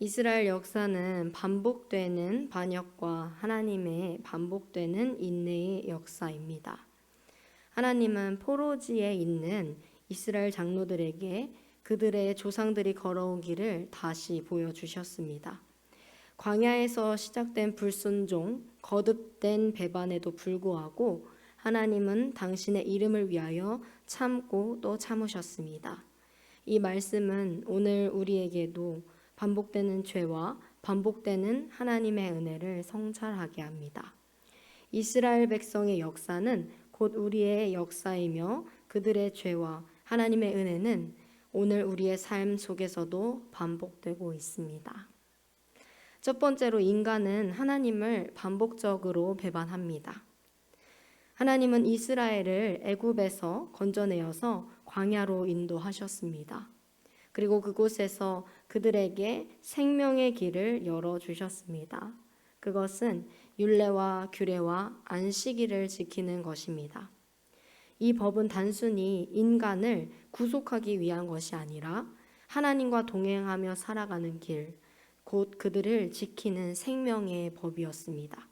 이스라엘 역사는 반복되는 반역과 하나님의 반복되는 인내의 역사입니다. 하나님은 포로지에 있는 이스라엘 장로들에게 그들의 조상들이 걸어온 길을 다시 보여주셨습니다. 광야에서 시작된 불순종, 거듭된 배반에도 불구하고 하나님은 당신의 이름을 위하여 참고 또 참으셨습니다. 이 말씀은 오늘 우리에게도 반복되는 죄와 반복되는 하나님의 은혜를 성찰하게 합니다. 이스라엘 백성의 역사는 곧 우리의 역사이며 그들의 죄와 하나님의 은혜는 오늘 우리의 삶 속에서도 반복되고 있습니다. 첫 번째로 인간은 하나님을 반복적으로 배반합니다. 하나님은 이스라엘을 애굽에서 건져내어서 광야로 인도하셨습니다. 그리고 그곳에서 그들에게 생명의 길을 열어주셨습니다. 그것은 율례와 규례와 안식일을 지키는 것입니다. 이 법은 단순히 인간을 구속하기 위한 것이 아니라 하나님과 동행하며 살아가는 길, 곧 그들을 지키는 생명의 법이었습니다.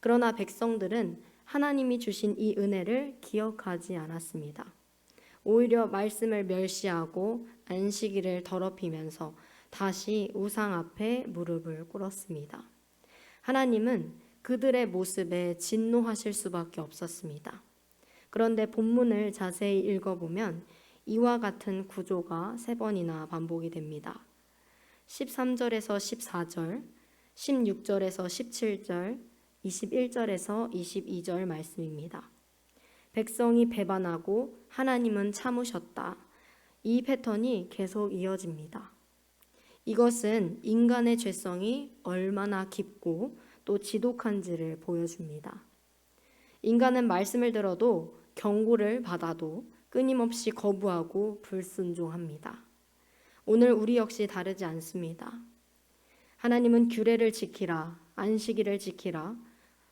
그러나 백성들은 하나님이 주신 이 은혜를 기억하지 않았습니다. 오히려 말씀을 멸시하고 안식일을 더럽히면서 다시 우상 앞에 무릎을 꿇었습니다. 하나님은 그들의 모습에 진노하실 수밖에 없었습니다. 그런데 본문을 자세히 읽어보면 이와 같은 구조가 3번이나 반복이 됩니다. 13절에서 14절, 16절에서 17절, 21절에서 22절 말씀입니다. 백성이 배반하고 하나님은 참으셨다. 이 패턴이 계속 이어집니다. 이것은 인간의 죄성이 얼마나 깊고 또 지독한지를 보여줍니다. 인간은 말씀을 들어도 경고를 받아도 끊임없이 거부하고 불순종합니다. 오늘 우리 역시 다르지 않습니다. 하나님은 규례를 지키라, 안식일을 지키라,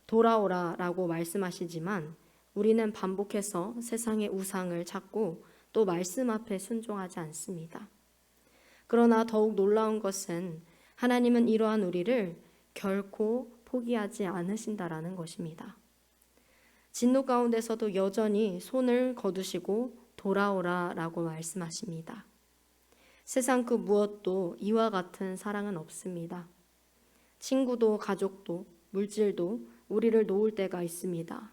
돌아오라 라고 말씀하시지만 우리는 반복해서 세상의 우상을 찾고 또 말씀 앞에 순종하지 않습니다. 그러나 더욱 놀라운 것은 하나님은 이러한 우리를 결코 포기하지 않으신다라는 것입니다. 진노 가운데서도 여전히 손을 거두시고 돌아오라 라고 말씀하십니다. 세상 그 무엇도 이와 같은 사랑은 없습니다. 친구도 가족도 물질도 우리를 놓을 때가 있습니다.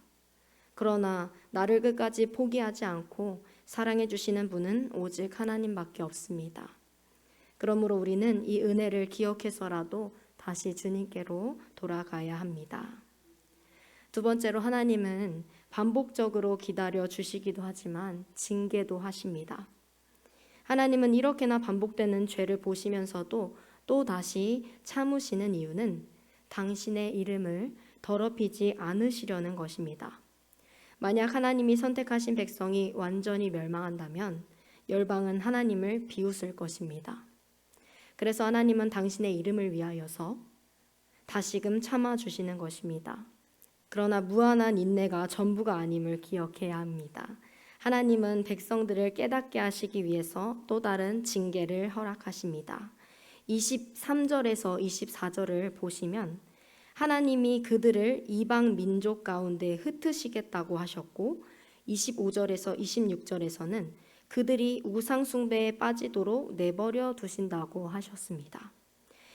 그러나 나를 끝까지 포기하지 않고 사랑해 주시는 분은 오직 하나님밖에 없습니다. 그러므로 우리는 이 은혜를 기억해서라도 다시 주님께로 돌아가야 합니다. 두 번째로 하나님은 반복적으로 기다려 주시기도 하지만 징계도 하십니다. 하나님은 이렇게나 반복되는 죄를 보시면서도 또 다시 참으시는 이유는 당신의 이름을 더럽히지 않으시려는 것입니다. 만약 하나님이 선택하신 백성이 완전히 멸망한다면 열방은 하나님을 비웃을 것입니다. 그래서 하나님은 당신의 이름을 위하여서 다시금 참아주시는 것입니다. 그러나 무한한 인내가 전부가 아님을 기억해야 합니다. 하나님은 백성들을 깨닫게 하시기 위해서 또 다른 징계를 허락하십니다. 23절에서 24절을 보시면 하나님이 그들을 이방 민족 가운데 흩으시겠다고 하셨고 25절에서 26절에서는 그들이 우상 숭배에 빠지도록 내버려 두신다고 하셨습니다.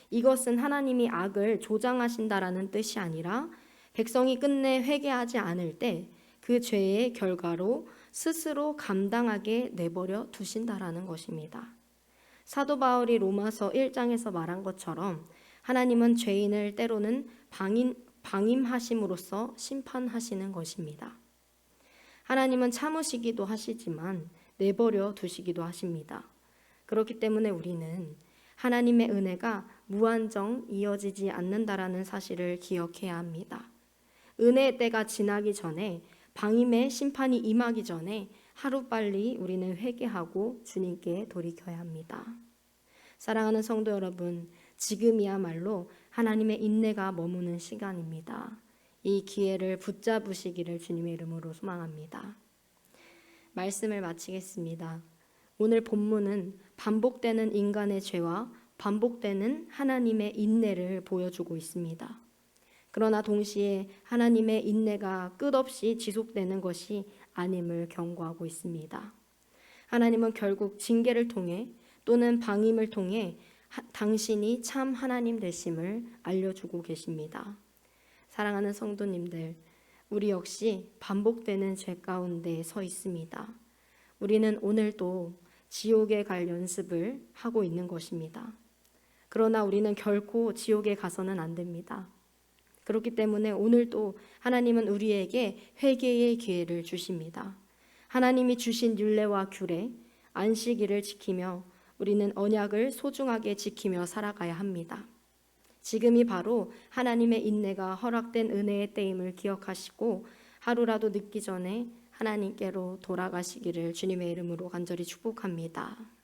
이것은 하나님이 악을 조장하신다라는 뜻이 아니라 백성이 끝내 회개하지 않을 때 그 죄의 결과로 스스로 감당하게 내버려 두신다라는 것입니다. 사도 바울이 로마서 1장에서 말한 것처럼 하나님은 죄인을 때로는 방임하심으로써 심판하시는 것입니다. 하나님은 참으시기도 하시지만 내버려 두시기도 하십니다. 그렇기 때문에 우리는 하나님의 은혜가 무한정 이어지지 않는다라는 사실을 기억해야 합니다. 은혜의 때가 지나기 전에 방임의 심판이 임하기 전에 하루빨리 우리는 회개하고 주님께 돌이켜야 합니다. 사랑하는 성도 여러분, 지금이야말로 하나님의 인내가 머무는 시간입니다. 이 기회를 붙잡으시기를 주님의 이름으로 소망합니다. 말씀을 마치겠습니다. 오늘 본문은 반복되는 인간의 죄와 반복되는 하나님의 인내를 보여주고 있습니다. 그러나 동시에 하나님의 인내가 끝없이 지속되는 것이 아님을 경고하고 있습니다. 하나님은 결국 징계를 통해 또는 방임을 통해 당신이 참 하나님 되심을 알려주고 계십니다. 사랑하는 성도님들, 우리 역시 반복되는 죄 가운데 서 있습니다. 우리는 오늘도 지옥에 갈 연습을 하고 있는 것입니다. 그러나 우리는 결코 지옥에 가서는 안 됩니다. 그렇기 때문에 오늘도 하나님은 우리에게 회개의 기회를 주십니다. 하나님이 주신 율례와 규례, 안식일을 지키며 우리는 언약을 소중하게 지키며 살아가야 합니다. 지금이 바로 하나님의 인내가 허락된 은혜의 때임을 기억하시고 하루라도 늦기 전에 하나님께로 돌아가시기를 주님의 이름으로 간절히 축복합니다.